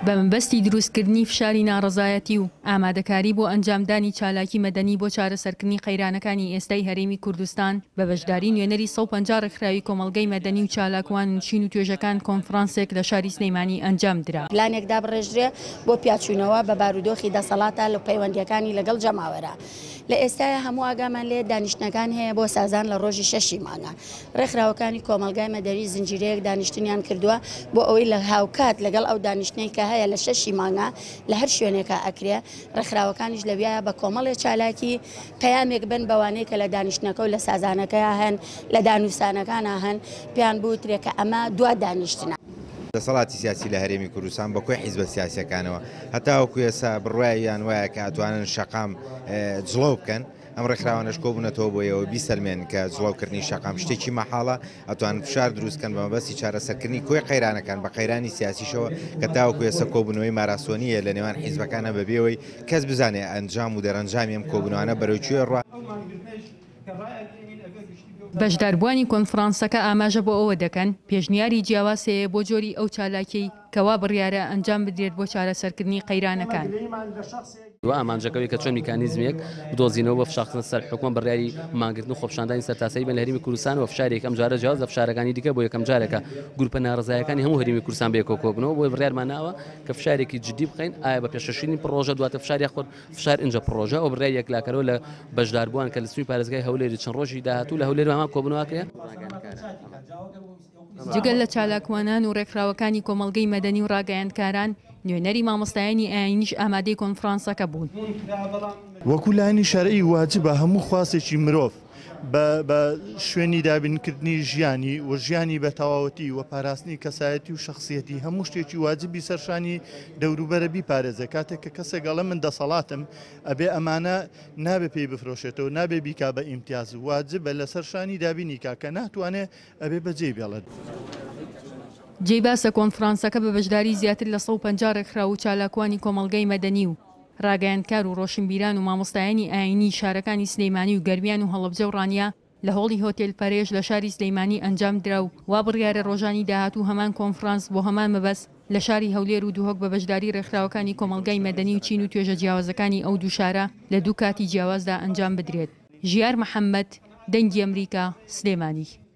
بە مەبەستی دروستکردنی فشاری ناڕەزایەتی و ئامادەکاری بۆ ئەنجامدانی چالاکی مەدەنی بۆ چارەسەرکردنی قەیرانەکانی ئێستای هەرێمی کوردستان بە بەشداری نوێنەری 150 ڕێکخراوی کۆمەڵگەی مەدەنی و چالاکوان نشین و توێژەکان کۆنفرانسێک لە شاری سلەیمانی ئەنجام درا. پلانێکدا بڕێژرێ بۆ پیاچوونەوە بە بارودۆخی دەسەڵاتە لە پەیوەندیەکانی لەگەڵ جەماوەرە. لە ئێستای هەموو ئاگامان لێ دانیشتنەکان هەیە بۆ سازان لە ڕۆژی 6 مانگە. ڕێکخراوەکانی کۆمەلگای مەدەنی زنجیرەیەک دانیشتنیان کردووە بۆ ئەوەی لە هاوکات لەگەڵ ئەو دانیشتنەی کە هەیە لە 6 مانگە لە هەر شوێنێکە ئەکرێ ڕێکخراوەکانیش لەویایە بە کۆمەڵێ چالاکی پەیامێک بن بەوانەیە کە لە دانیشتنەکە و لە سازانەکەیە هەن لە دانووسانەکانە هەن پێیان بوترێ کە ئەمە دوا دانیشتنە. دەسەڵاتی سیاسی لە هەرێمی کوردستان بە کۆی حیزبە سیاسیەکانەوە هەتاوەکو ئێستا بڕوایان وایە کە ئەتوانن شەقام جڵەو بکەن. ئەم ڕێکخراوانش کۆبوونەتەوە بۆیەوە بیسەلمێن کە جڵەوکردنی شەقام شتێکی مەحاڵە ئەتوان فشار دروستکەن بە مەبەستی چارەسەرکردنی کۆی قەیرانەکان بە قەیرانی سیاسیشەوە کە تاوەکو ئێستا کۆبوونەوەی ماراسۆنیە لە نێوان حیزبەکانە بەبێەوەی کەس بزانێ ئەنجام و دەرەنجامی ئەم کۆبوونەوانە بەرەوکوێ ڕوا. بەشداربووانی کۆنفرانسەکە ئاماژە بۆ ئەوە دەکەن پێشنیاری جیاوازەیە بۆ جۆری ئەو چالاکیی کەوا بڕیارە ئەنجام بدرێت بۆ چارەسەرکردنی قەیرانەکان. و ئامانجەکەوی کە چۆن میکانیزمێک بدۆزینەوە بە فشاخستنە سەر حکومە بڕیاری ماگرتن و خۆپشاندانی سەرتاسایی بە لە هەرێمی کوردستان و فشارێک ئەم جارە جیاواز لە فشارەکانی دیکە بۆ یەکەم جارێکە گروپە ناڕزایەکانی هەموو هەرێمی کوردستان بە یەکەوە کۆبنەوە بۆی بڕیارمان ناوە کە فشارێکی جدی بخەین ئایا بە پێشەشینی پڕۆژە دواتە فشاری خۆر فشار اینجا پڕۆژە ئەو بڕیار یەکلاکەرەوە لە بەشداربووان کە لە سنووی پارێزگای هەولێری چەند ڕۆژی داهاتوو لە هەولێر هەمان کۆبنەوەکەیە. جگەل لە چالاکوانان و ڕێکخراوەکانی کۆمەڵگەی مەدەنی و ڕاگەیاندکاران نوێنەری مامۆستایانی ئاینیش ئامادەی کۆنفرانسەکە بوون. وەکو لایەنی شەرعی واجبە هەموو خواستێکی مرۆڤ بە شوێنی دابینکردنی ژیانی و ژیانی بە تەواوەتی و پاراستنی کەسایەتی و شخصیەتی هەموو شتێکی واجبی سەرشانی دەوروبەرە بیپارێزە. کاتێک کە کەسێک گەڵە من دەسەڵاتم ئەبێ ئەمانە نابێ پێی بفرۆشێتەوە نابێ بیکا بە ئیمتیاز واجبە لە سەرشانی دابینی کا کە ناتوانێت ئەبێ بەجێ بێڵێت. جێی باسە کۆنفرانسەکە بە بەشداری زیاتر لە 150 ڕێکخراو و چالاکوانی کۆمەڵگەی مەدەنی و ڕاگەیاندکار و ڕۆشنبیران و مامۆستایانی ئاینی شارەکانی سلەیمانی و گەرمیان و هەڵەبجە و ڕانیا لە هۆڵی هۆتێل پەرێژ لە شاری سلەیمانی ئەنجام درا و وا بڕیارە ڕۆژانی داهاتوو هەمان کۆنفرانس بۆ هەمان مەبەست لە شاری هەولێر و دووهۆک بە بەشداری ڕێکخراوەکانی کۆمەڵگەی مەدەنی و چین و توێژە جیاوازەکانی ئەو دوو شارە لە دوو کاتی جیاوازدا ئەنجام بدرێت. ژیار محەممەد، دەنگی ئەمریکا، سلێمانی.